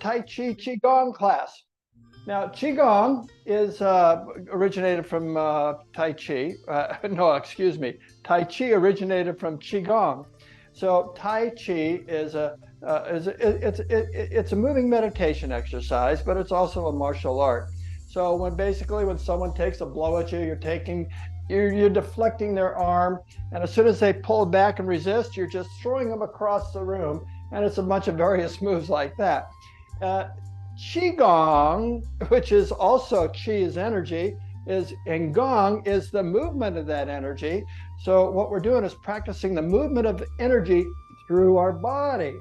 Tai Chi Qigong class. Now, Qigong is originated from Tai Chi. No, excuse me. Tai Chi originated from Qigong. So Tai Chi is it's a moving meditation exercise, but it's also a martial art. So when someone takes a blow at you, you're deflecting their arm, and as soon as they pull back and resist, you're just throwing them across the room, and it's a bunch of various moves like that. Uh, Qigong, which is also Qi is energy, and Gong is the movement of that energy. So what we're doing is practicing the movement of energy through our body.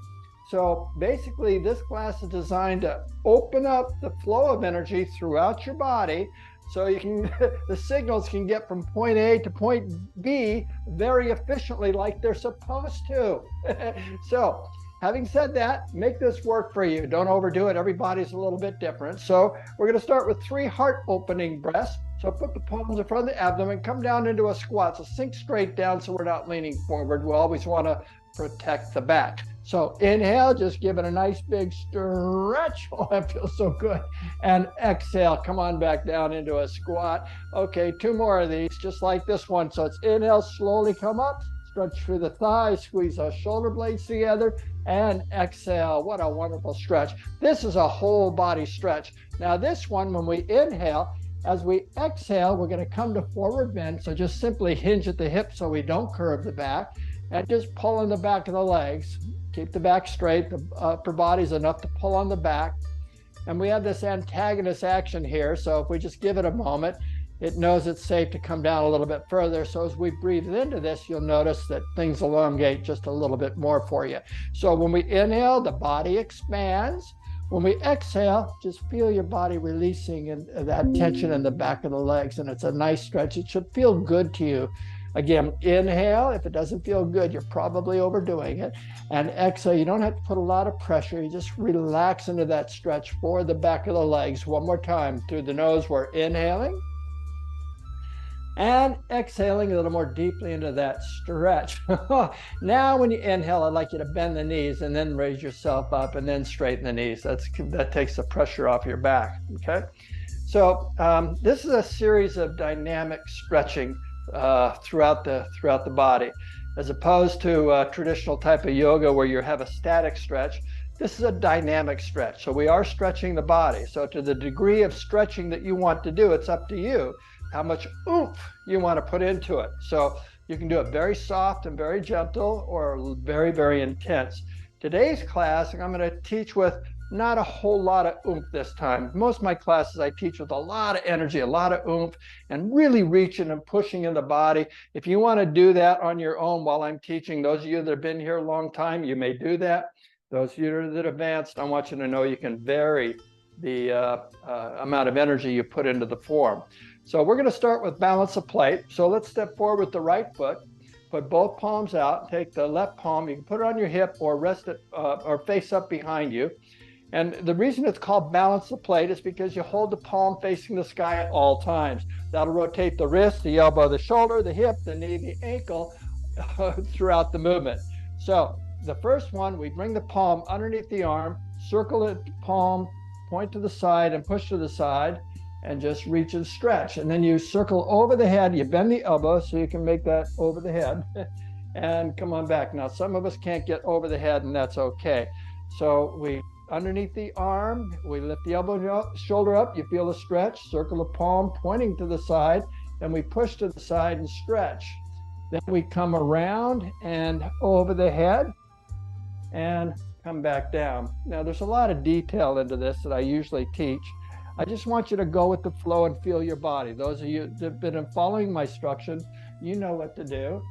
So basically, this class is designed to open up the flow of energy throughout your body, so the signals can get from point A to point B very efficiently, like they're supposed to. So having said that, make this work for you. Don't overdo it. Everybody's a little bit different. So we're going to start with 3 heart opening breaths. So put the palms in front of the abdomen, come down into a squat. So sink straight down so we're not leaning forward. We always want to protect the back. So inhale, just give it a nice big stretch. Oh, that feels so good. And exhale, come on back down into a squat. Okay, 2 more of these, just like this one. So it's inhale, slowly come up, stretch through the thighs, squeeze those shoulder blades together, and exhale. What a wonderful stretch. This is a whole body stretch. Now this one, when we inhale, as we exhale, we're going to come to forward bend. So just simply hinge at the hip so we don't curve the back, and just pull in the back of the legs. Keep the back straight. The upper body's enough to pull on the back. And we have this antagonist action here. So if we just give it a moment, it knows it's safe to come down a little bit further. So as we breathe into this, you'll notice that things elongate just a little bit more for you. So when we inhale, the body expands. When we exhale, just feel your body releasing that tension in the back of the legs. And it's a nice stretch. It should feel good to you. Again, inhale. If it doesn't feel good, you're probably overdoing it. And exhale. You don't have to put a lot of pressure. You just relax into that stretch for the back of the legs. One more time. Through the nose, we're inhaling. And exhaling a little more deeply into that stretch. Now, when you inhale, I'd like you to bend the knees and then raise yourself up and then straighten the knees. That takes the pressure off your back, okay? So this is a series of dynamic stretching throughout the body. As opposed to a traditional type of yoga where you have a static stretch, this is a dynamic stretch. So we are stretching the body. So to the degree of stretching that you want to do, it's up to you how much oomph you want to put into it. So you can do it very soft and very gentle, or very, very intense. Today's class, I'm going to teach with not a whole lot of oomph this time. Most of my classes I teach with a lot of energy, a lot of oomph, and really reaching and pushing in the body. If you want to do that on your own while I'm teaching, those of you that have been here a long time, you may do that. Those of you that are advanced, I want you to know you can vary the amount of energy you put into the form. So we're going to start with balance of plate. So let's step forward with the right foot, put both palms out, take the left palm, you can put it on your hip or rest it or face up behind you. And the reason it's called balance the plate is because you hold the palm facing the sky at all times. That'll rotate the wrist, the elbow, the shoulder, the hip, the knee, the ankle throughout the movement. So the first one, we bring the palm underneath the arm, circle the palm, point to the side and push to the side, and just reach and stretch. And then you circle over the head, you bend the elbow so you can make that over the head and come on back. Now, some of us can't get over the head, and that's okay. So we underneath the arm, we lift the elbow shoulder up, you feel a stretch, circle the palm pointing to the side, and we push to the side and stretch. Then we come around and over the head and come back down. Now, there's a lot of detail into this that I usually teach. I just want you to go with the flow and feel your body. Those of you that have been following my instructions, you know what to do.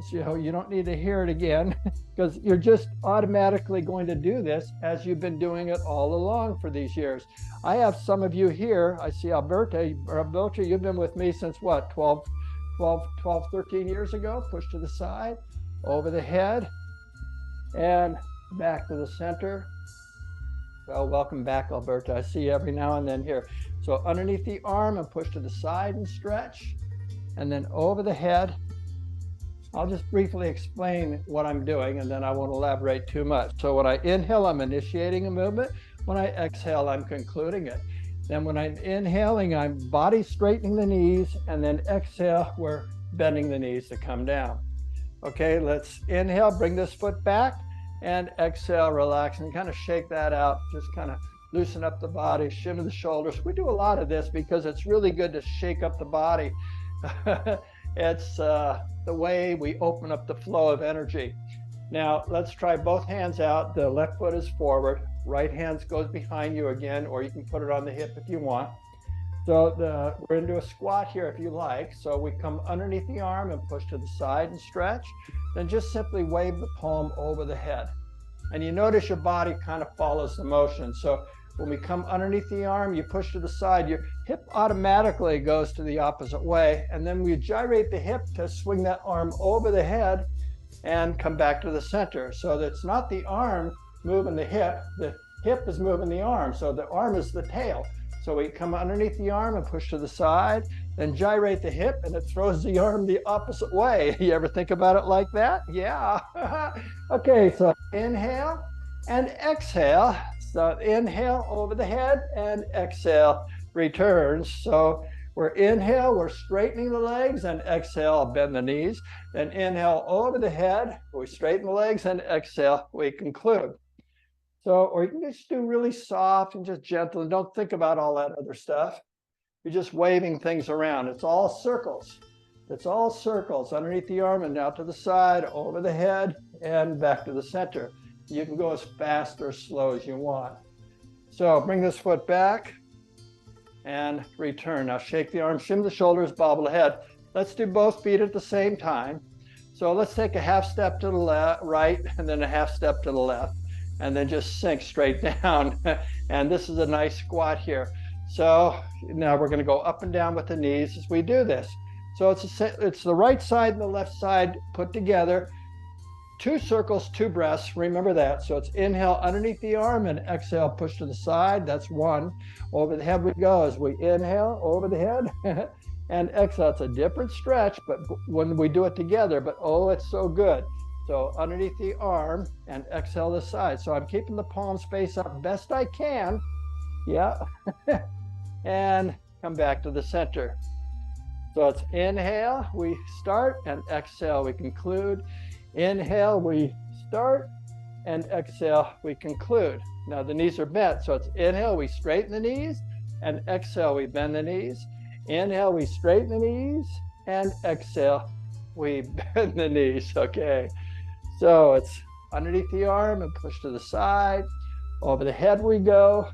So you don't need to hear it again because you're just automatically going to do this as you've been doing it all along for these years. I have some of you here. I see Alberta. Alberta, you've been with me since what, 12, 13 years ago? Push to the side, over the head, and back to the center. Well, welcome back, Alberta. I see you every now and then here. So underneath the arm and push to the side and stretch, and then over the head. I'll just briefly explain what I'm doing, and then I won't elaborate too much. So when I inhale, I'm initiating a movement. When I exhale, I'm concluding it. Then when I'm inhaling, I'm body straightening the knees, and then exhale, we're bending the knees to come down. Okay, let's inhale, bring this foot back, and exhale, relax, and kind of shake that out. Just kind of loosen up the body, shimmy the shoulders. We do a lot of this because it's really good to shake up the body. It's the way we open up the flow of energy. Now, let's try both hands out. The left foot is forward. Right hand goes behind you again, or you can put it on the hip if you want. So we're into a squat here if you like. So we come underneath the arm and push to the side and stretch. Then just simply wave the palm over the head. And you notice your body kind of follows the motion. So when we come underneath the arm, you push to the side, your hip automatically goes to the opposite way. And then we gyrate the hip to swing that arm over the head and come back to the center. So that's not the arm moving the hip is moving the arm. So the arm is the tail. So we come underneath the arm and push to the side, then gyrate the hip, and it throws the arm the opposite way. You ever think about it like that? Yeah. Okay, so inhale and exhale. So inhale over the head and exhale, returns. So we're inhale, we're straightening the legs, and exhale, bend the knees. Then inhale over the head, we straighten the legs, and exhale, we conclude. So, or you can just do really soft and just gentle and don't think about all that other stuff. You're just waving things around. It's all circles. It's all circles underneath the arm and out to the side, over the head, and back to the center. You can go as fast or slow as you want. So bring this foot back and return. Now shake the arms, shim the shoulders, bobble the head. Let's do both feet at the same time. So let's take a half step to the right and then a half step to the left. And then just sink straight down. And this is a nice squat here. So now we're going to go up and down with the knees as we do this. So it's the right side and the left side put together. 2 circles, 2 breaths. Remember that. So it's inhale underneath the arm and exhale, push to the side. That's 1. Over the head we go as we inhale over the head and exhale. It's a different stretch, but when we do it together, but oh, it's so good. So underneath the arm and exhale the side. So I'm keeping the palms face up best I can. Yeah. And come back to the center. So it's inhale, we start, and exhale, we conclude. Inhale, we start, and exhale, we conclude. Now the knees are bent. So it's inhale, we straighten the knees, and exhale, we bend the knees. Inhale, we straighten the knees, and exhale, we bend the knees. Okay. So it's underneath the arm and push to the side. Over the head we go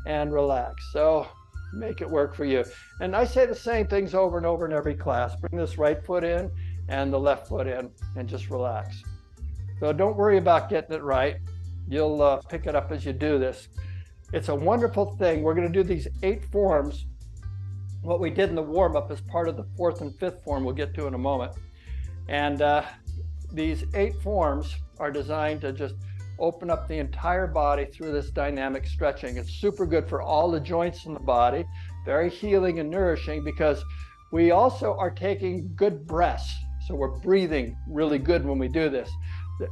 and relax. So make it work for you. And I say the same things over and over in every class. Bring this right foot in and the left foot in and just relax. So don't worry about getting it right. You'll pick it up as you do this. It's a wonderful thing. We're going to do these 8 forms. What we did in the warm-up is part of the 4th and 5th form we'll get to in a moment. And these 8 forms are designed to just open up the entire body through this dynamic stretching. It's super good for all the joints in the body, very healing and nourishing because we also are taking good breaths. So we're breathing really good when we do this.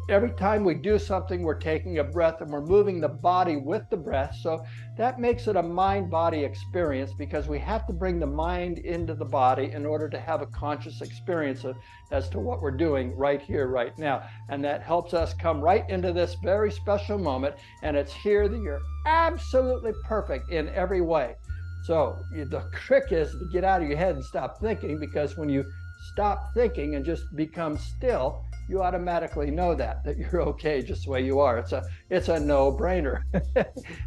Every time we do something, we're taking a breath and we're moving the body with the breath. So that makes it a mind-body experience because we have to bring the mind into the body in order to have a conscious experience as to what we're doing right here, right now. And that helps us come right into this very special moment. And it's here that you're absolutely perfect in every way. So the trick is to get out of your head and stop thinking, because when you stop thinking and just become still, you automatically know that you're okay just the way you are. It's a no-brainer.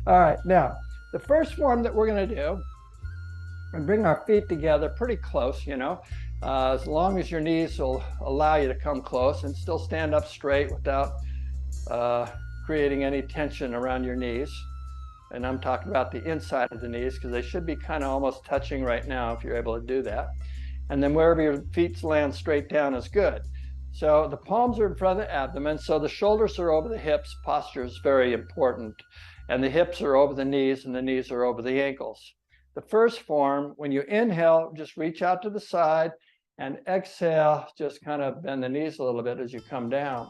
All right, now the first form that we're going to do, and bring our feet together pretty close, as long as your knees will allow you to come close and still stand up straight without creating any tension around your knees. And I'm talking about the inside of the knees because they should be kind of almost touching right now if you're able to do that. And then wherever your feet land straight down is good. So the palms are in front of the abdomen, so the shoulders are over the hips. Posture is very important. And the hips are over the knees, and the knees are over the ankles. The first form, when you inhale, just reach out to the side, and exhale, just kind of bend the knees a little bit as you come down.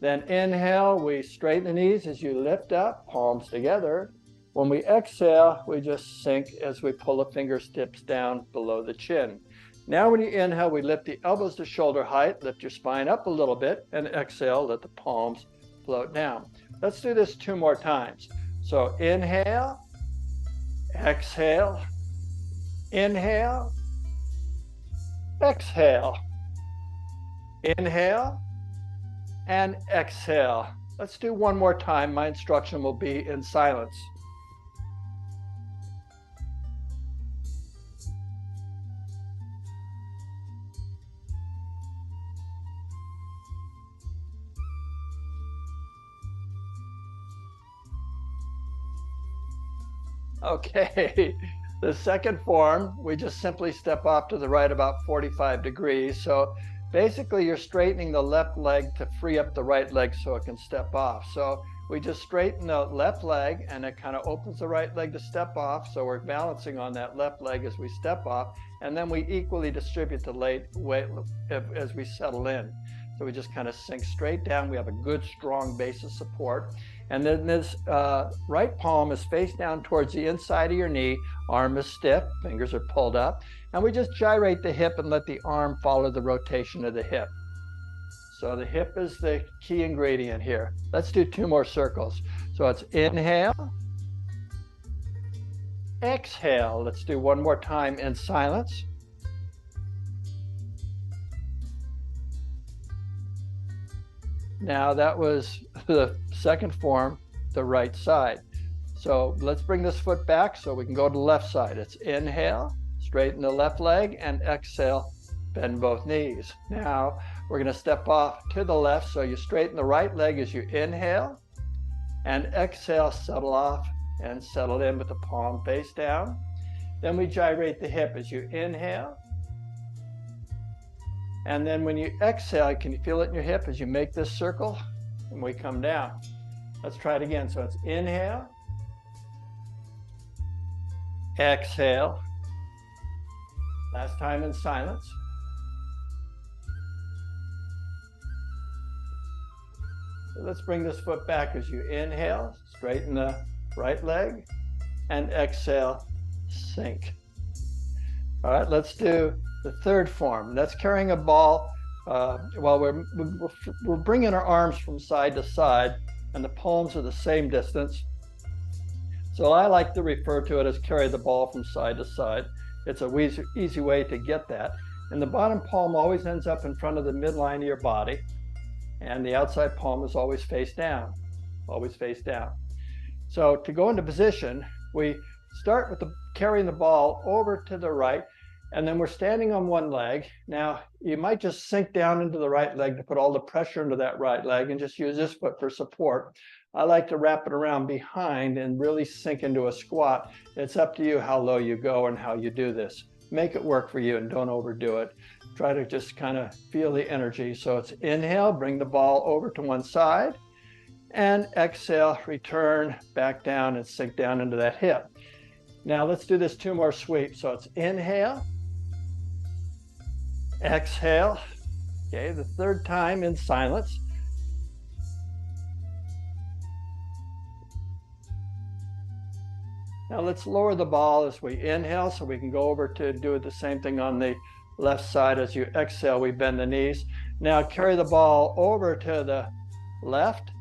Then inhale, we straighten the knees as you lift up, palms together. When we exhale, we just sink as we pull the fingertips down below the chin. Now when you inhale, we lift the elbows to shoulder height, lift your spine up a little bit, and exhale, let the palms float down. Let's do this 2 more times. So inhale, exhale, inhale, exhale, inhale, and exhale. Let's do 1 more time. My instruction will be in silence. Okay, the second form, we just simply step off to the right about 45 degrees. So basically you're straightening the left leg to free up the right leg so it can step off. So we just straighten the left leg and it kind of opens the right leg to step off. So we're balancing on that left leg as we step off, and then we equally distribute the weight as we settle in. So we just kind of sink straight down. We have a good strong base of support. And then this right palm is face down towards the inside of your knee, arm is stiff, fingers are pulled up, and we just gyrate the hip and let the arm follow the rotation of the hip. So the hip is the key ingredient here. Let's do 2 more circles. So it's inhale, exhale. Let's do 1 more time in silence. Now that was the second form, the right side. So let's bring this foot back so we can go to the left side. It's inhale, straighten the left leg, and exhale, bend both knees. Now we're going to step off to the left. So you straighten the right leg as you inhale, and exhale, settle off and settle in with the palm face down. Then we gyrate the hip as you inhale. And then when you exhale, can you feel it in your hip as you make this circle? And we come down. Let's try it again. So it's inhale, exhale. Last time in silence. So let's bring this foot back as you inhale, straighten the right leg, and exhale, sink. All right, let's do the third form. That's carrying a ball while we're bringing our arms from side to side, and the palms are the same distance. So I like to refer to it as carry the ball from side to side. It's a easy way to get that. And the bottom palm always ends up in front of the midline of your body, and the outside palm is always face down, always face down. So to go into position, we start with carrying the ball over to the right, and then we're standing on one leg. Now, you might just sink down into the right leg to put all the pressure into that right leg and just use this foot for support. I like to wrap it around behind and really sink into a squat. It's up to you how low you go and how you do this. Make it work for you and don't overdo it. Try to just kind of feel the energy. So it's inhale, bring the ball over to one side, and exhale, return back down and sink down into that hip. Now let's do this 2 more sweeps. So it's inhale, exhale. Okay, the third time in silence. Now let's lower the ball as we inhale so we can go over to do the same thing on the left side. As you exhale, we bend the knees. Now carry the ball over to the left.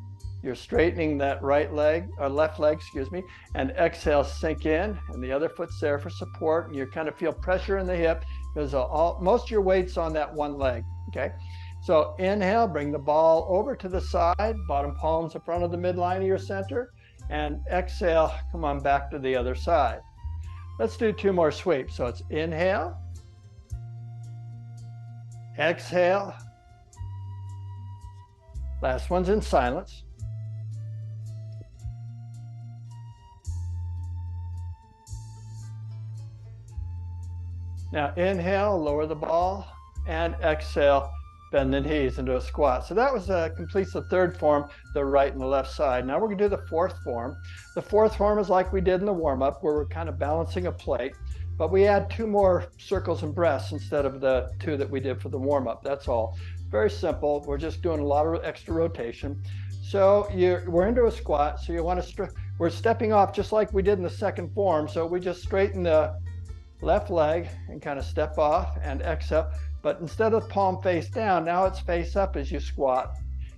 You're straightening that right leg, or left leg, excuse me, and exhale, sink in, and the other foot's there for support, and you kind of feel pressure in the hip because most of your weight's on that one leg, okay? So inhale, bring the ball over to the side, bottom palms in front of the midline of your center, and exhale, come on back to the other side. Let's do 2 more sweeps. So it's inhale, exhale. Last one's in silence. Now inhale, lower the ball, and exhale, bend the knees into a squat. So that was completes the third form, the right and the left side. Now we're gonna do the fourth form. The fourth form is like we did in the warm-up, where we're kind of balancing a plate, but we add 2 more circles and breaths instead of the 2 that we did for the warm-up, that's all. very simple. We're just doing a lot of extra rotation. So we're into a squat. So you want to, we're stepping off just like we did in the second form. So we just straighten the left leg and kind of step off and exhale. But instead of palm face down, now it's face up as you squat.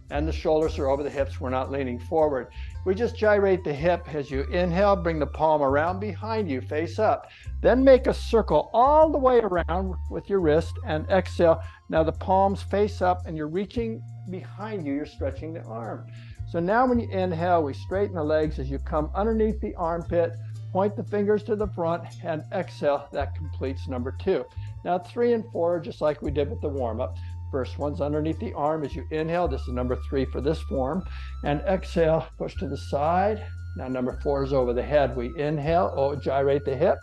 And the shoulders are over the hips. We're not leaning forward. We just gyrate the hip as you inhale, bring the palm around behind you, face up. Then make a circle all the way around with your wrist and exhale. Now the palms face up and you're reaching behind you, you're stretching the arm. So now when you inhale, we straighten the legs as you come underneath the armpit, point the fingers to the front and exhale. That completes number 2. Now 3 and 4, just like we did with the warm-up. First one's underneath the arm as you inhale. This is number 3 for this form. And exhale, push to the side. Now number 4 is over the head. We inhale, gyrate the hip.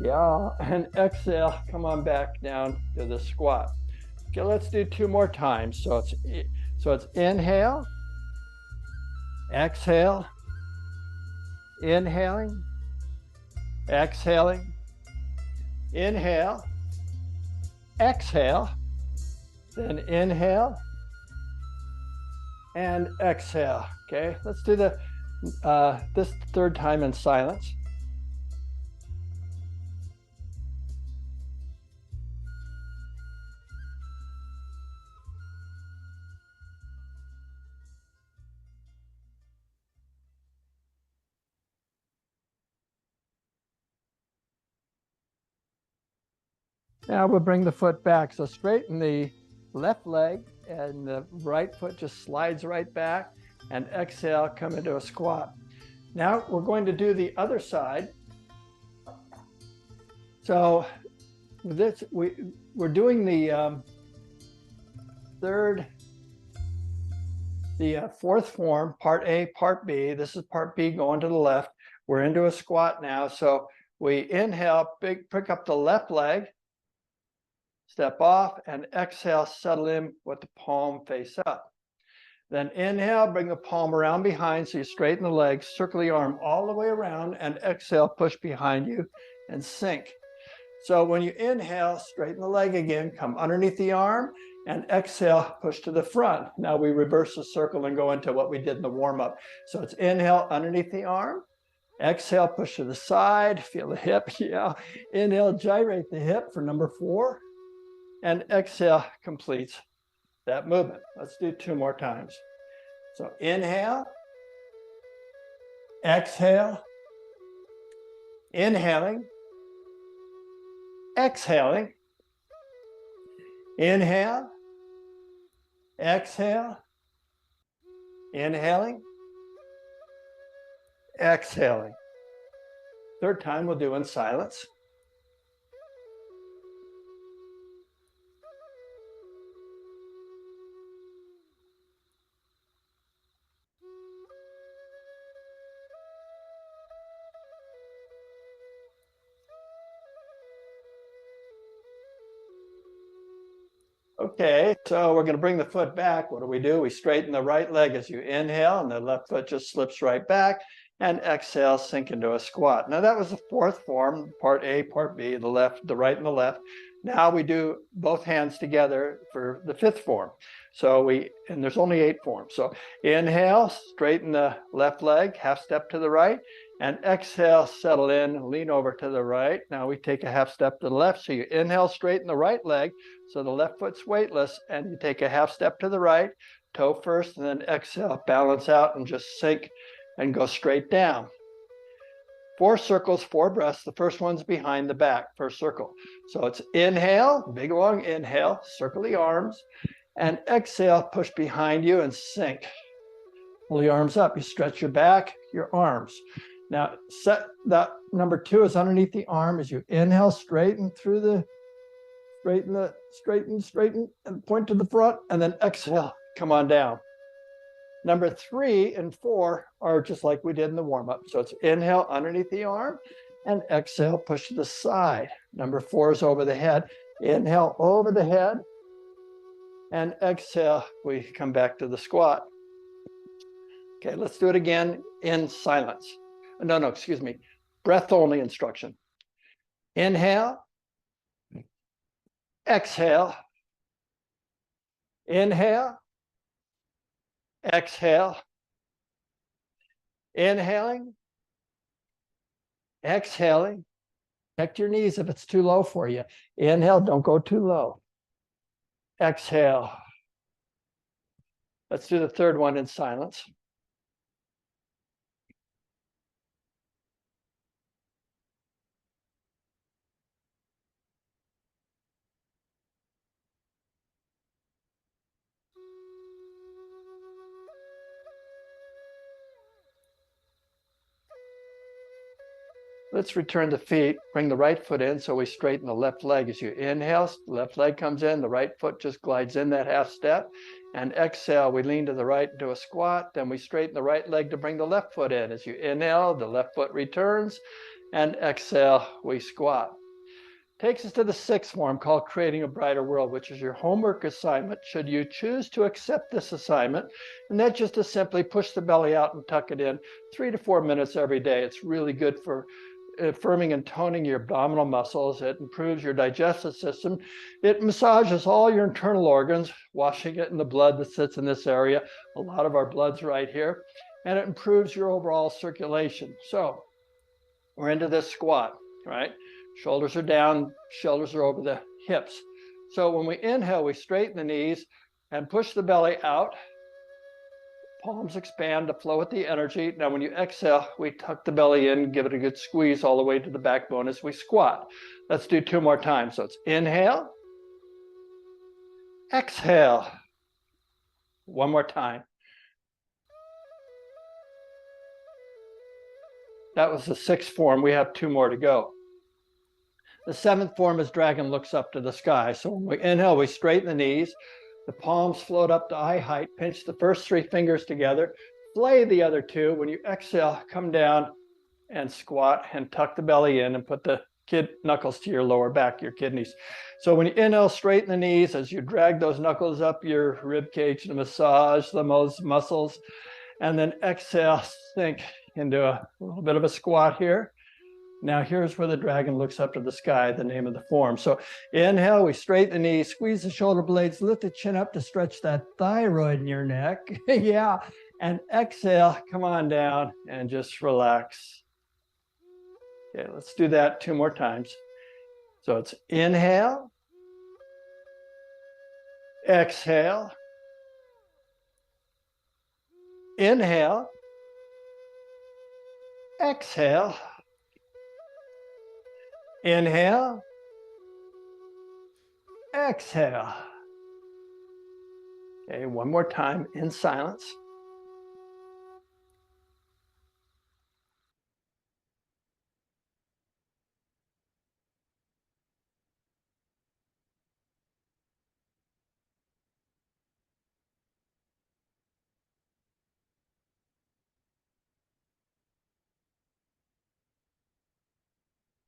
Yeah, and exhale, come on back down to the squat. Okay, let's do 2 more times. So it's inhale, exhale, inhaling, exhaling, inhale, exhale, then inhale and exhale. Okay, let's do this 3rd time in silence. Now we'll bring the foot back. So straighten the left leg and the right foot just slides right back, and exhale, come into a squat. Now we're going to do the other side. So this we're doing the fourth form, part A, part B. This is part B going to the left. We're into a squat now. So we inhale, pick up the left leg, step off, and exhale, settle in with the palm face up. Then inhale, bring the palm around behind so you straighten the legs, circle the arm all the way around, and exhale, push behind you and sink. So when you inhale, straighten the leg again, come underneath the arm, and exhale, push to the front. Now we reverse the circle and go into what we did in the warm-up. So it's inhale, underneath the arm, exhale, push to the side, feel the hip, yeah. Inhale, gyrate the hip for number 4. And exhale completes that movement. Let's do 2 more times. So inhale, exhale, inhaling, exhaling, inhale, exhale, inhaling, exhaling. 3rd time we'll do in silence. Okay, so we're going to bring the foot back. What do? We straighten the right leg as you inhale, and the left foot just slips right back, and exhale, sink into a squat. Now that was the 4th form, part A, part B, the right and the left. Now we do both hands together for the 5th form. So and there's only 8 forms. So inhale, straighten the left leg, half step to the right, and exhale, settle in, lean over to the right. Now we take a half step to the left. So you inhale, straighten the right leg, so the left foot's weightless, and you take a half step to the right, toe first, and then exhale, balance out and just sink and go straight down. 4 circles, 4 breaths. The first one's behind the back, first circle. So it's inhale, big long inhale, circle the arms, and exhale, push behind you and sink. Pull the arms up. You stretch your back, your arms. Now set that number 2 is underneath the arm as you inhale, straighten, and point to the front, and then exhale, come on down. Number 3 and 4 are just like we did in the warm-up. So it's inhale underneath the arm and exhale, push to the side. Number 4 is over the head. Inhale over the head and exhale, we come back to the squat. Okay, let's do it again in silence. No, excuse me. Breath only instruction. Inhale, exhale, Inhale, exhale, inhaling, exhaling. Check your knees if it's too low for you. Inhale, don't go too low. Exhale. Let's do the third one in silence. Let's return the feet. Bring the right foot in so we straighten the left leg. As you inhale, the left leg comes in, the right foot just glides in that half step. And exhale, we lean to the right, do a squat. Then we straighten the right leg to bring the left foot in. As you inhale, the left foot returns. And exhale, we squat. Takes us to the sixth form called Creating a Brighter World, which is your homework assignment should you choose to accept this assignment. And that's just to simply push the belly out and tuck it in 3 to 4 minutes every day. It's really good for firming and toning your abdominal muscles. It improves your digestive system. It massages all your internal organs, washing it in the blood that sits in this area. A lot of our blood's right here. And it improves your overall circulation. So we're into this squat, right? Shoulders are down, shoulders are over the hips. So when we inhale, we straighten the knees and push the belly out. Palms expand to flow with the energy. Now, when you exhale, we tuck the belly in, give it a good squeeze all the way to the backbone as we squat. Let's do 2 more times. So it's inhale, exhale. 1 more time. That was the 6th form. We have 2 more to go. The 7th form is dragon looks up to the sky. So when we inhale, we straighten the knees. The palms float up to eye height. Pinch the first 3 fingers together. Flay the other 2. When you exhale, come down and squat and tuck the belly in and put the knuckles to your lower back, your kidneys. So when you inhale, straighten the knees as you drag those knuckles up your rib cage to massage those muscles. And then exhale, sink into a little bit of a squat here. Now here's where the dragon looks up to the sky, the name of the form. So inhale, we straighten the knees, squeeze the shoulder blades, lift the chin up to stretch that thyroid in your neck. Yeah. And exhale, come on down and just relax. Okay, let's do that 2 more times. So it's inhale, exhale, inhale, exhale, inhale, exhale. Okay, 1 more time in silence.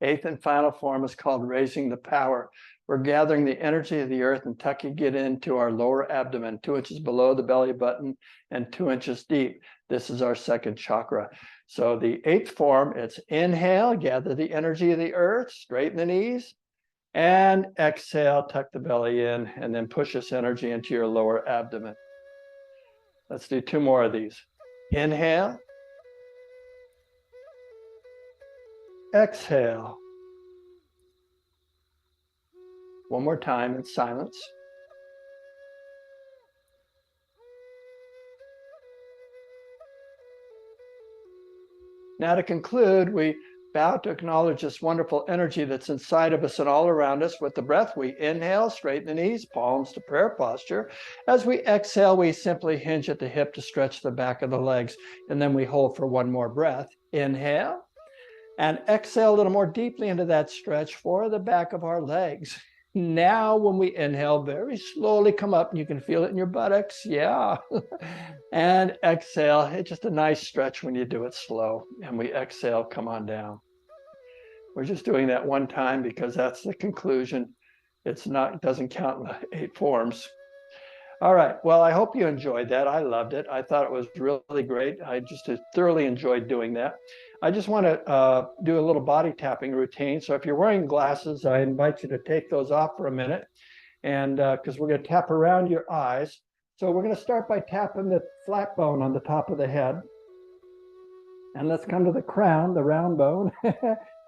Eighth and final form is called raising the power. We're gathering the energy of the earth and tucking it into our lower abdomen, 2 inches below the belly button and 2 inches deep. This is our 2nd chakra. So the 8th form, it's inhale, gather the energy of the earth, straighten the knees, and exhale, tuck the belly in, and then push this energy into your lower abdomen. Let's do 2 more of these. Inhale, exhale. 1 more time in silence. Now to conclude, we bow to acknowledge this wonderful energy that's inside of us and all around us. With the breath, we inhale, straighten the knees, palms to prayer posture. As we exhale, we simply hinge at the hip to stretch the back of the legs, and then we hold for 1 more breath. Inhale. And exhale a little more deeply into that stretch for the back of our legs. Now, when we inhale, very slowly come up, and you can feel it in your buttocks. Yeah. And exhale. It's just a nice stretch when you do it slow. And we exhale, come on down. We're just doing that 1 time because that's the conclusion. It doesn't count in the 8 forms. All right. Well, I hope you enjoyed that. I loved it. I thought it was really great. I just thoroughly enjoyed doing that. I just want to do a little body tapping routine. So if you're wearing glasses, I invite you to take those off for a minute And because we're going to tap around your eyes. So we're going to start by tapping the flat bone on the top of the head. And let's come to the crown, the round bone.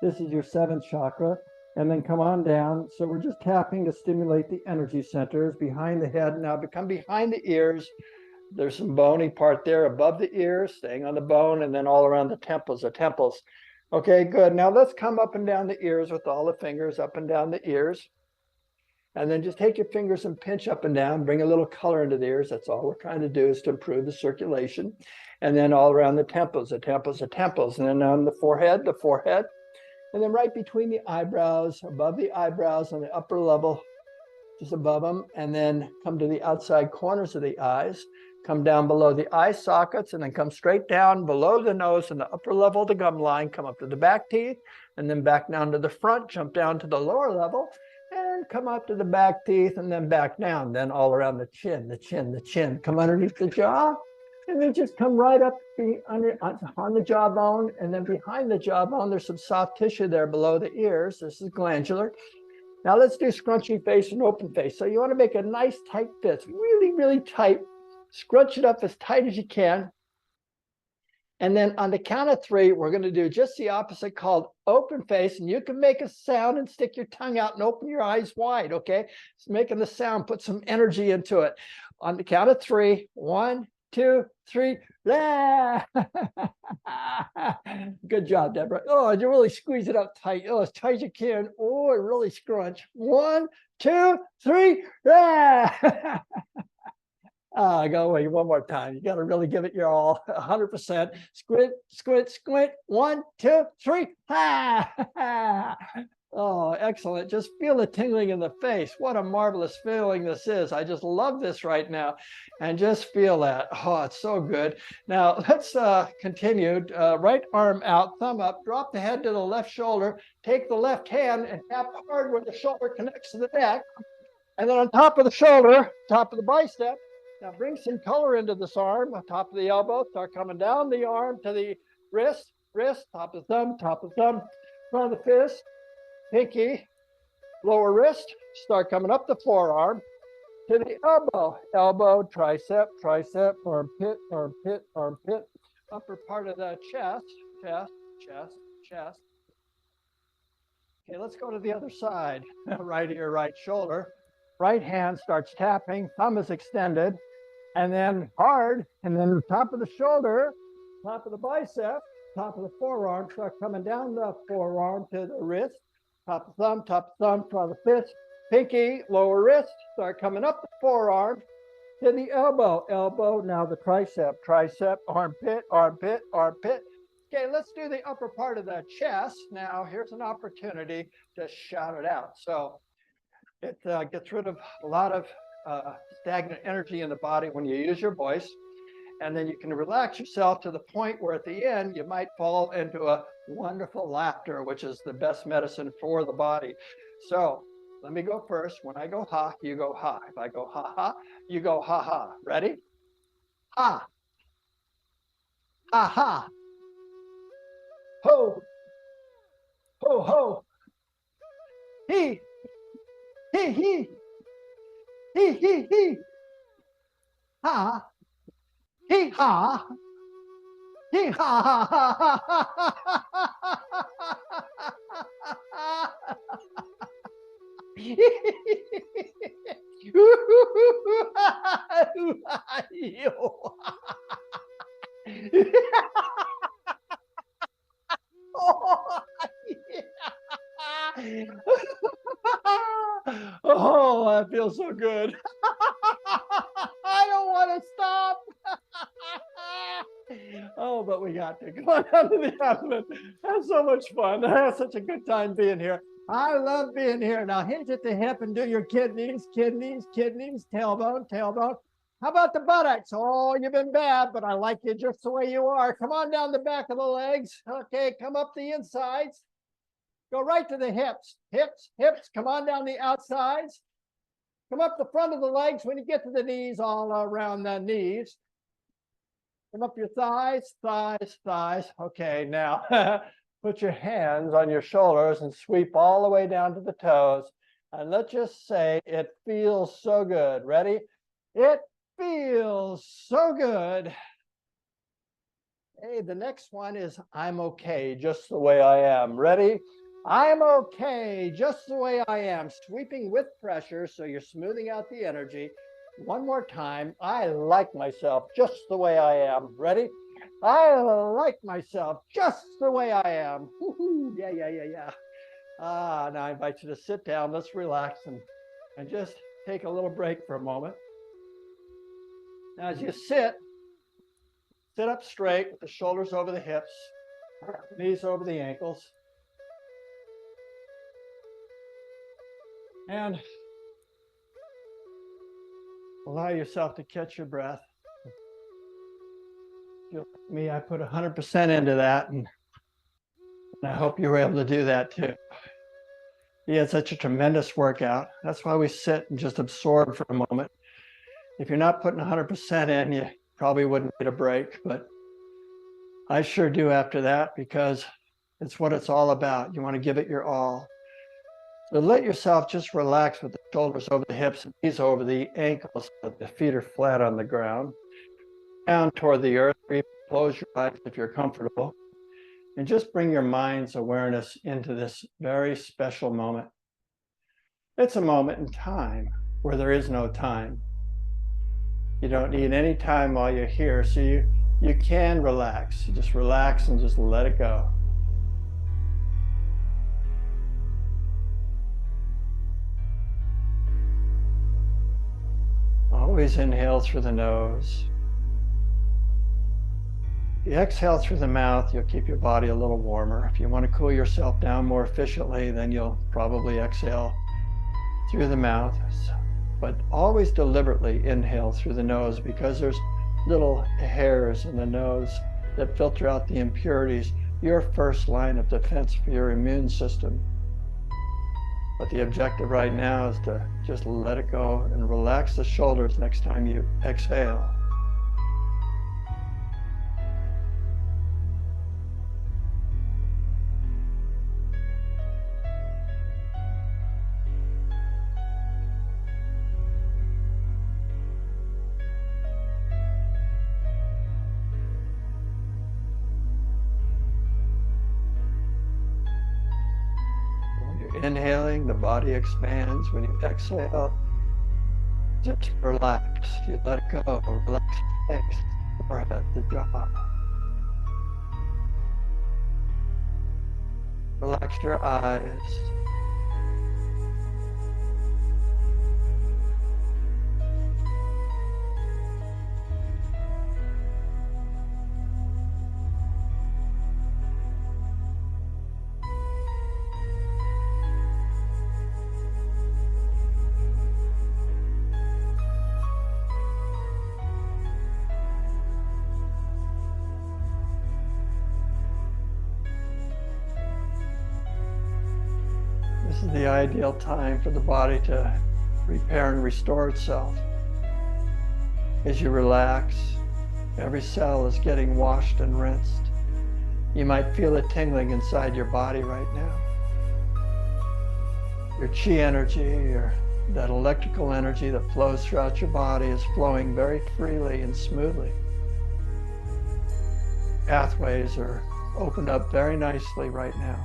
This is your seventh chakra. And then come on down. So we're just tapping to stimulate the energy centers behind the head. Now become behind the ears. There's some bony part there above the ears, staying on the bone, and then all around the temples. Okay, good. Now let's come up and down the ears with all the fingers up and down the ears. And then just take your fingers and pinch up and down, bring a little color into the ears. That's all we're trying to do, is to improve the circulation. And then all around the temples. And then on the forehead. And then right between the eyebrows, above the eyebrows on the upper level, just above them. And then come to the outside corners of the eyes. Come down below the eye sockets, and then come straight down below the nose and the upper level of the gum line. Come up to the back teeth, and then back down to the front. Jump down to the lower level. And come up to the back teeth and then back down. Then all around the chin. Come underneath the jaw. And then just come right up on the jawbone. And then behind the jawbone, there's some soft tissue there below the ears. This is glandular. Now let's do scrunchy face and open face. So you want to make a nice tight fist. Really, really tight. Scrunch it up as tight as you can. And then on the count of three, we're going to do just the opposite, called open face. And you can make a sound and stick your tongue out and open your eyes wide, okay? It's making the sound, put some energy into it. On the count of three, 1, 2, 3, la! Good job, Deborah. Oh, you really squeeze it up tight. Oh, as tight as you can. Oh, really scrunch. 1, 2, 3, la! Go away one more time. You got to really give it your all, 100%. Squint. 1, 2, 3. Ha! Oh, excellent. Just feel the tingling in the face. What a marvelous feeling this is. I just love this right now. And just feel that. Oh, it's so good. Now, let's continue. Right arm out, thumb up. Drop the head to the left shoulder. Take the left hand and tap hard where the shoulder connects to the neck. And then on top of the shoulder, top of the bicep. Now bring some color into this arm, on top of the elbow. Start coming down the arm to the wrist, top of the thumb, front of the fist, pinky, lower wrist. Start coming up the forearm to the elbow, tricep, armpit, upper part of the chest. Okay, let's go to the other side. Right ear, right shoulder. Right hand starts tapping, thumb is extended, and then hard, and then the top of the shoulder, top of the bicep, top of the forearm, start coming down the forearm to the wrist, top of thumb, front of the fist, pinky, lower wrist, start coming up the forearm to the elbow, now the tricep, armpit. Okay, let's do the upper part of the chest. Now, here's an opportunity to shout it out. So it gets rid of a lot of stagnant energy in the body when you use your voice. And then you can relax yourself to the point where at the end, you might fall into a wonderful laughter, which is the best medicine for the body. So let me go first. When I go ha, you go ha. If I go ha ha, you go ha ha. Ready? Ha. Ha ha. Ho. Ho ho. He. He. He. Ha. Hee ha. Hee ha ha ha ha Oh, that feels so good. I don't want to stop. Oh, but we got to go on down to the abdomen. That's so much fun. I had such a good time being here. I love being here. Now hinge at the hip and do your kidneys, tailbone. How about the buttocks? Oh, you've been bad, but I like you just the way you are. Come on down the back of the legs. Okay, come up the insides. Go right to the hips. Come on down the outsides. Come up the front of the legs when you get to the knees, all around the knees. Come up your thighs. Okay, now put your hands on your shoulders and sweep all the way down to the toes. And let's just say it feels so good. Ready? It feels so good. Hey, the next one is I'm okay just the way I am. Ready? I'm okay just the way I am. Sweeping with pressure so you're smoothing out the energy. One more time. I like myself just the way I am. Ready? I like myself just the way I am. Woo-hoo. Yeah, yeah, yeah, yeah. Now I invite you to sit down. Let's relax and just take a little break for a moment. Now, as you sit up straight with the shoulders over the hips, knees over the ankles. And allow yourself to catch your breath. Like me, I put 100% into that, and I hope you were able to do that too. Yeah, it's such a tremendous workout. That's why we sit and just absorb for a moment. If you're not putting 100% in, you probably wouldn't get a break, but I sure do after that, because it's what it's all about. You want to give it your all. So let yourself just relax with the shoulders over the hips and knees over the ankles, so the feet are flat on the ground. Down toward the earth. Close your eyes if you're comfortable. And just bring your mind's awareness into this very special moment. It's a moment in time where there is no time. You don't need any time while you're here, so you can relax. You just relax and just let it go. Always inhale through the nose. If you exhale through the mouth, you'll keep your body a little warmer. If you want to cool yourself down more efficiently, then you'll probably exhale through the mouth. But always deliberately inhale through the nose, because there's little hairs in the nose that filter out the impurities, your first line of defense for your immune system. But the objective right now is to just let it go and relax the shoulders next time you exhale. Inhaling, the body expands. When you exhale, just relax. You let it go. Relax the face, the forehead, the jaw. Relax your eyes. This is the ideal time for the body to repair and restore itself. As you relax, every cell is getting washed and rinsed. You might feel it tingling inside your body right now. Your chi energy, that electrical energy that flows throughout your body, is flowing very freely and smoothly. Pathways are opened up very nicely right now.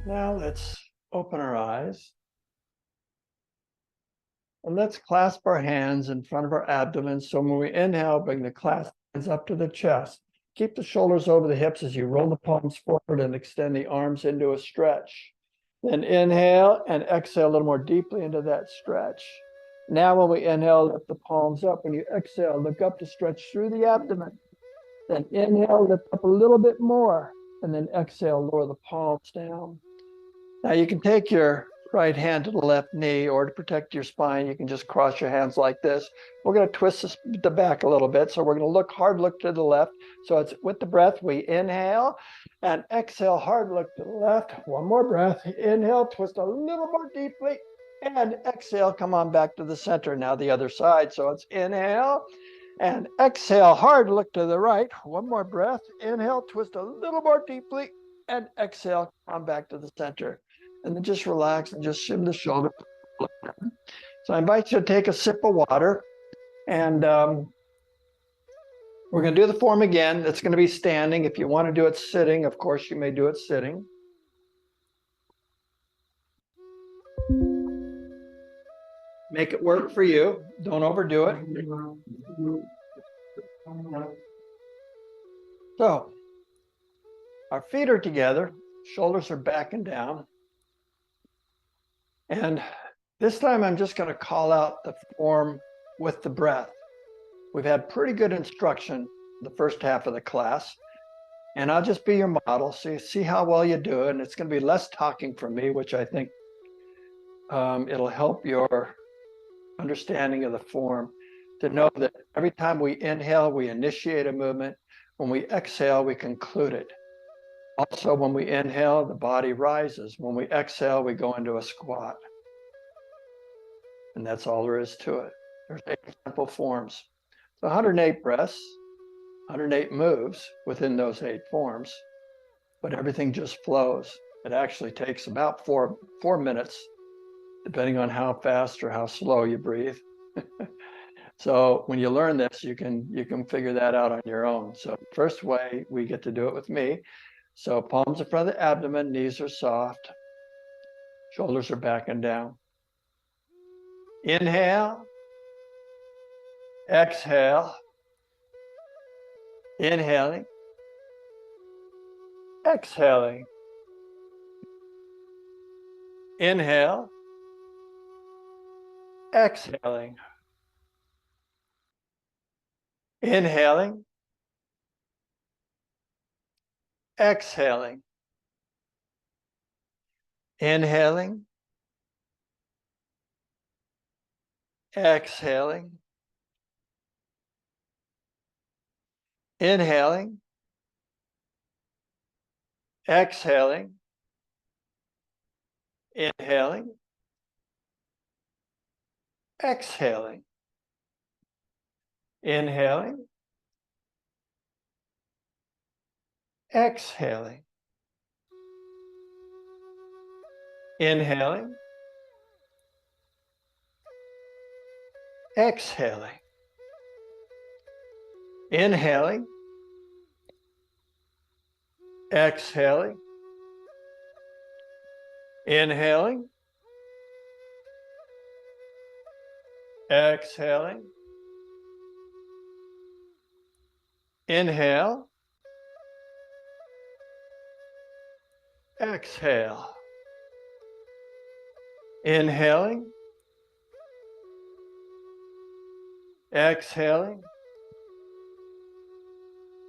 Now let's open our eyes. And let's clasp our hands in front of our abdomen. So when we inhale, bring the clasped hands up to the chest. Keep the shoulders over the hips as you roll the palms forward and extend the arms into a stretch. Then inhale and exhale a little more deeply into that stretch. Now when we inhale, lift the palms up. When you exhale, look up to stretch through the abdomen. Then inhale, lift up a little bit more. And then exhale, lower the palms down. Now you can take your right hand to the left knee, or to protect your spine, you can just cross your hands like this. We're going to twist the back a little bit. So we're going to look hard, look to the left. So it's with the breath, we inhale and exhale, hard look to the left. One more breath. Inhale, twist a little more deeply, and exhale, come on back to the center. Now the other side. So it's inhale and exhale, hard look to the right. One more breath. Inhale, twist a little more deeply, and exhale, come back to the center. And then just relax and just shim the shoulder. So I invite you to take a sip of water, and we're going to do the form again. It's going to be standing. If you want to do it sitting, of course, you may do it sitting. Make it work for you. Don't overdo it. So our feet are together, shoulders are back and down. And this time I'm just going to call out the form with the breath. We've had pretty good instruction the first half of the class, and I'll just be your model. So you see how well you do it. And it's going to be less talking from me, which I think it'll help your understanding of the form, to know that every time we inhale, we initiate a movement. When we exhale, we conclude it. Also, when we inhale, the body rises. When we exhale, we go into a squat. And that's all there is to it. There's 8 simple forms. So 108 breaths, 108 moves within those 8 forms, but everything just flows. It actually takes about four minutes, depending on how fast or how slow you breathe. So when you learn this, you can figure that out on your own. So first way, we get to do it with me. So palms in front of the abdomen, knees are soft, shoulders are back and down. Inhale, exhale, inhaling, exhaling. Inhale, exhaling. Inhaling, exhaling. Inhaling, exhaling. Inhaling, exhaling. Inhaling, exhaling. Inhaling, exhaling. Inhaling, exhaling. Inhaling, exhaling. Inhaling, exhaling. Inhale, exhale. Inhaling, exhaling.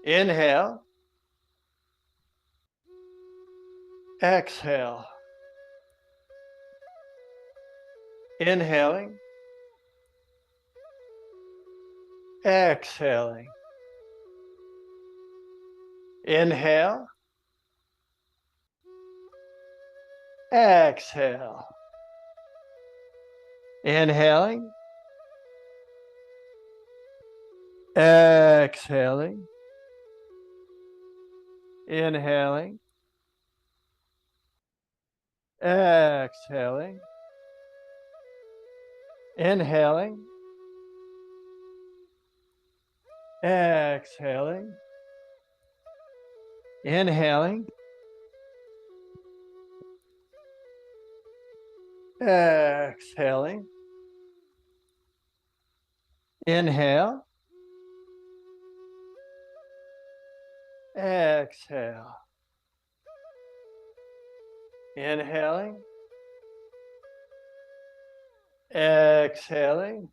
Inhale, exhale. Inhaling, exhaling. Inhale, exhale. Inhaling, exhaling. Inhaling, exhaling. Inhaling, exhaling. Inhaling, exhaling. Inhale, exhale. Inhaling, exhaling.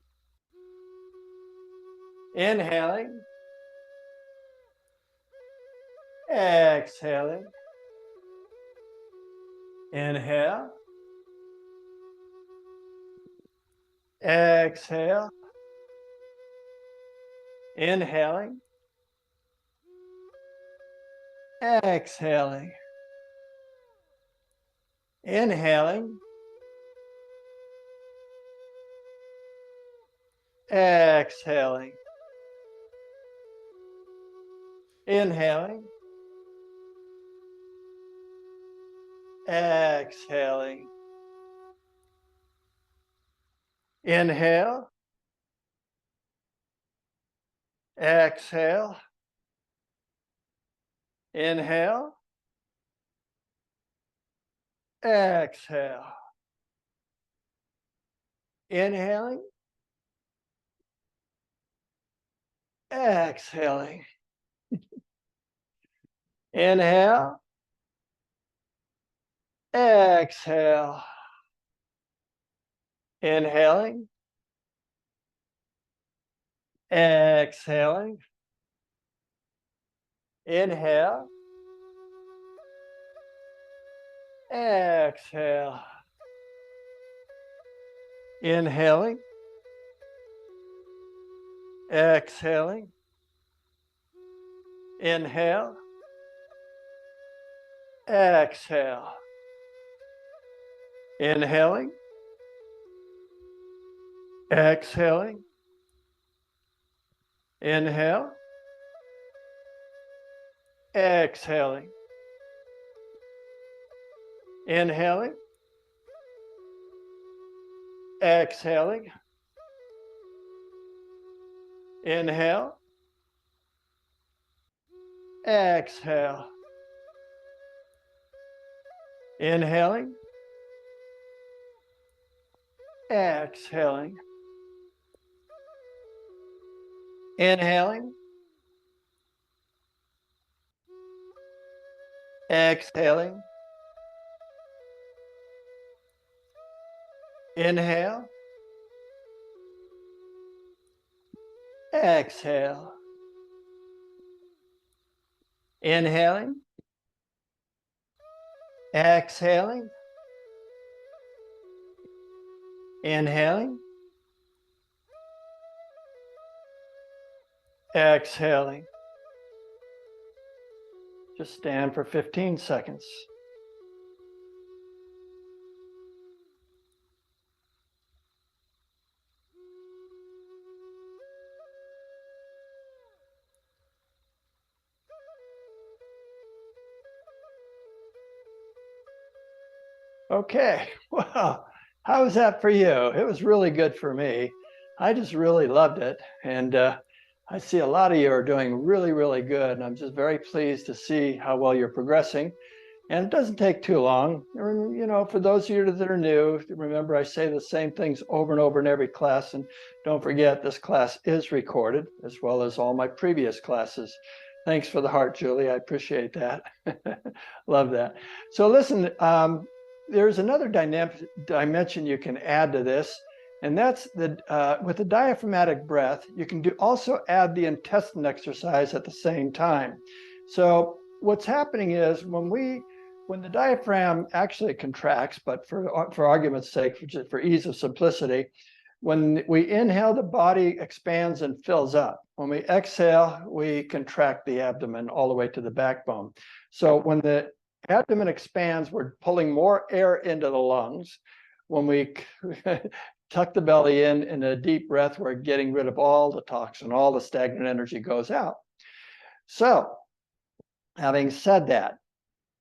Inhaling, exhaling, inhale, exhale, inhaling, exhaling, inhaling, exhaling, inhaling, exhaling, inhale, exhale, inhale, exhale, inhaling, exhaling, inhale, exhale, inhaling, exhaling, inhale, exhale, inhaling, exhaling, inhale, exhale, inhaling, exhaling, inhale, exhaling, inhaling, exhaling, inhale, exhale, inhaling, exhaling, inhaling, exhaling, inhale, exhale, inhaling, exhaling, inhaling, exhaling. Just stand for 15 seconds. Okay, well, how was that for you? It was really good for me. I just really loved it. And I see a lot of you are doing really, really good. And I'm just very pleased to see how well you're progressing. And it doesn't take too long. You know, for those of you that are new, remember I say the same things over and over in every class. And don't forget, this class is recorded, as well as all my previous classes. Thanks for the heart, Julie. I appreciate that. Love that. So listen, there's another dimension you can add to this, and that's with the diaphragmatic breath, you can also add the intestine exercise at the same time. So what's happening is when the diaphragm actually contracts, but for argument's sake, for ease of simplicity, when we inhale, the body expands and fills up. When we exhale, we contract the abdomen all the way to the backbone. So when the abdomen expands, we're pulling more air into the lungs. When we tuck the belly in a deep breath, we're getting rid of all the toxin, all the stagnant energy goes out. So, having said that,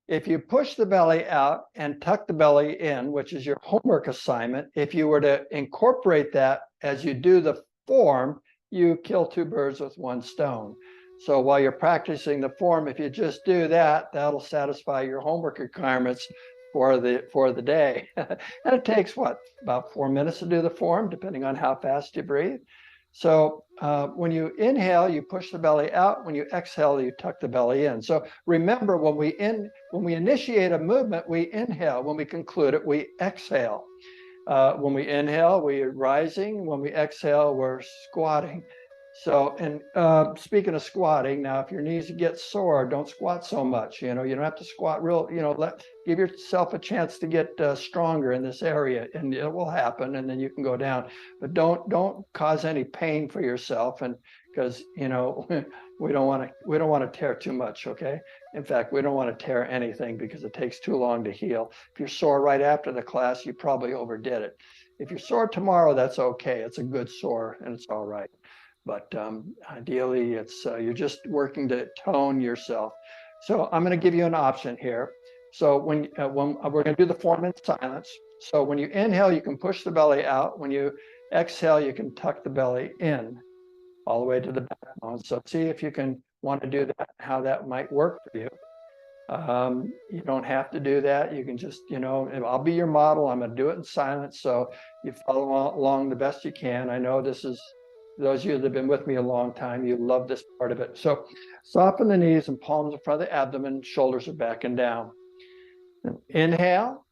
if you push the belly out and tuck the belly in, which is your homework assignment, if you were to incorporate that as you do the form, you kill two birds with one stone. So while you're practicing the form, if you just do that, that'll satisfy your homework requirements for the day. And it takes what, about 4 minutes to do the form, depending on how fast you breathe. So when you inhale, you push the belly out. When you exhale, you tuck the belly in. So remember, when we initiate a movement, we inhale. When we conclude it, we exhale. When we inhale, we're rising. When we exhale, we're squatting. So, and speaking of squatting, now if your knees get sore, don't squat so much. You know, you don't have to squat real. You know, give yourself a chance to get stronger in this area, and it will happen, and then you can go down. But don't cause any pain for yourself, and because you know we don't want to tear too much. Okay. In fact, we don't want to tear anything because it takes too long to heal. If you're sore right after the class, you probably overdid it. If you're sore tomorrow, that's okay. It's a good sore, and it's all right. But ideally, it's you're just working to tone yourself. So I'm going to give you an option here. So when we're going to do the form in silence. So when you inhale, you can push the belly out. When you exhale, you can tuck the belly in all the way to the backbone. So see if you can want to do that, how that might work for you. You don't have to do that. You can just, you know, I'll be your model. I'm going to do it in silence. So you follow along the best you can. I know this is, those of you that have been with me a long time, you love this part of it. So soften the knees and palms in front of the abdomen, shoulders are back and down. Inhale.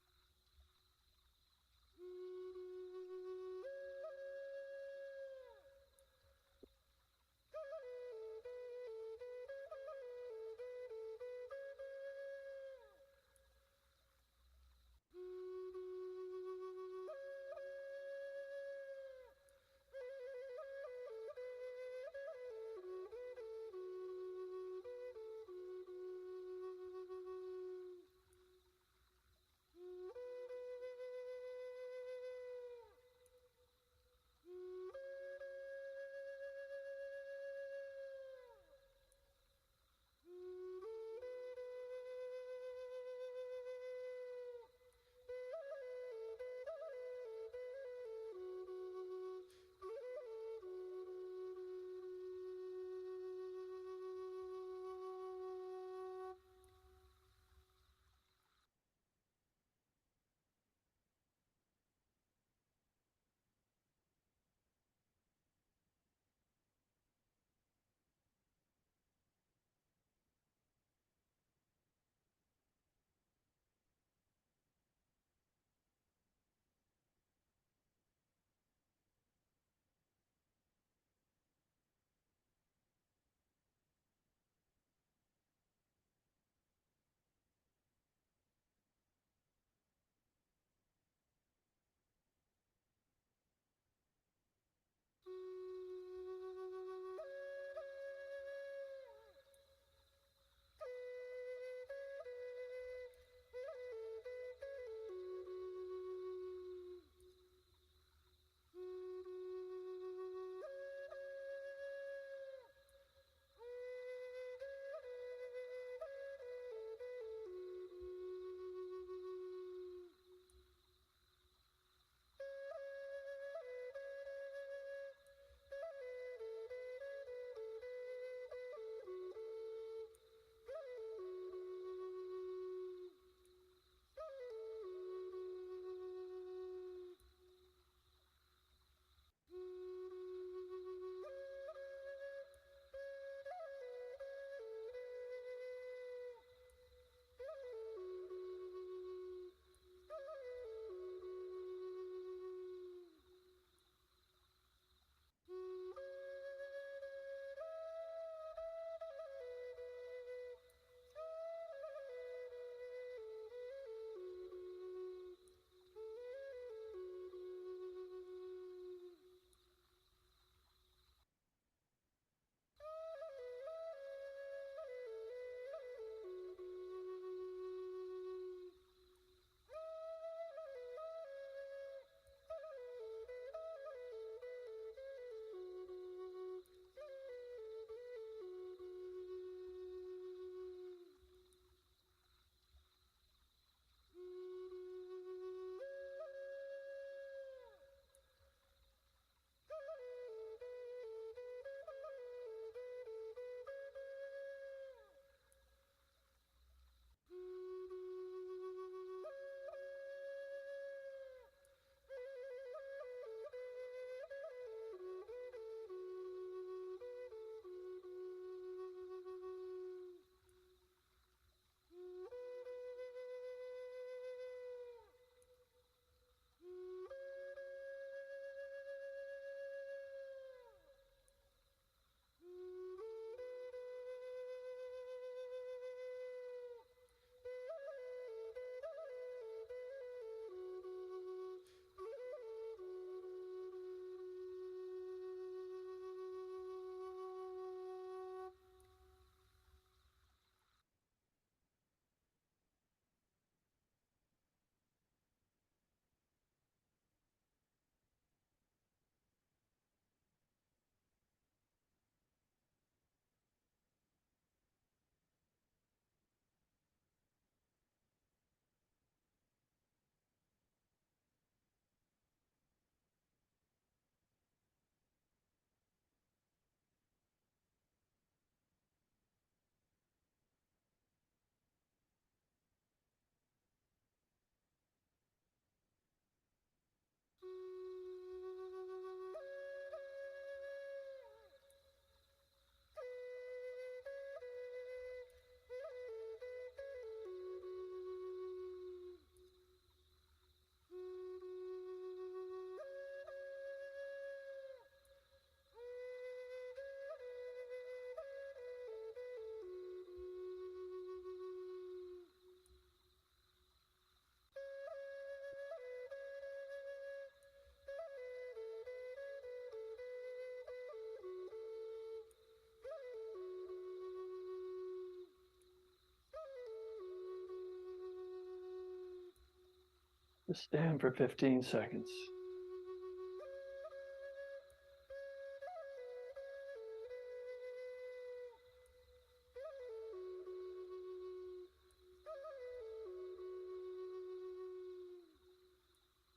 Just stand for 15 seconds.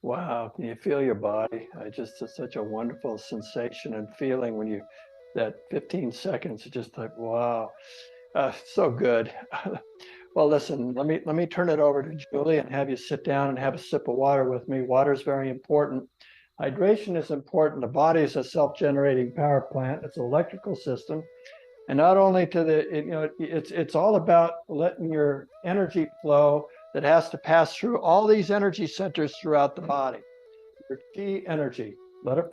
Wow, can you feel your body? It's such a wonderful sensation and feeling when you, that 15 seconds, just like, wow, so good. Well, listen, let me turn it over to Julie and have you sit down and have a sip of water with me. Water is very important. Hydration is important. The body is a self-generating power plant. It's an electrical system. And not only to the, it's all about letting your energy flow that has to pass through all these energy centers throughout the body. Your chi energy, let it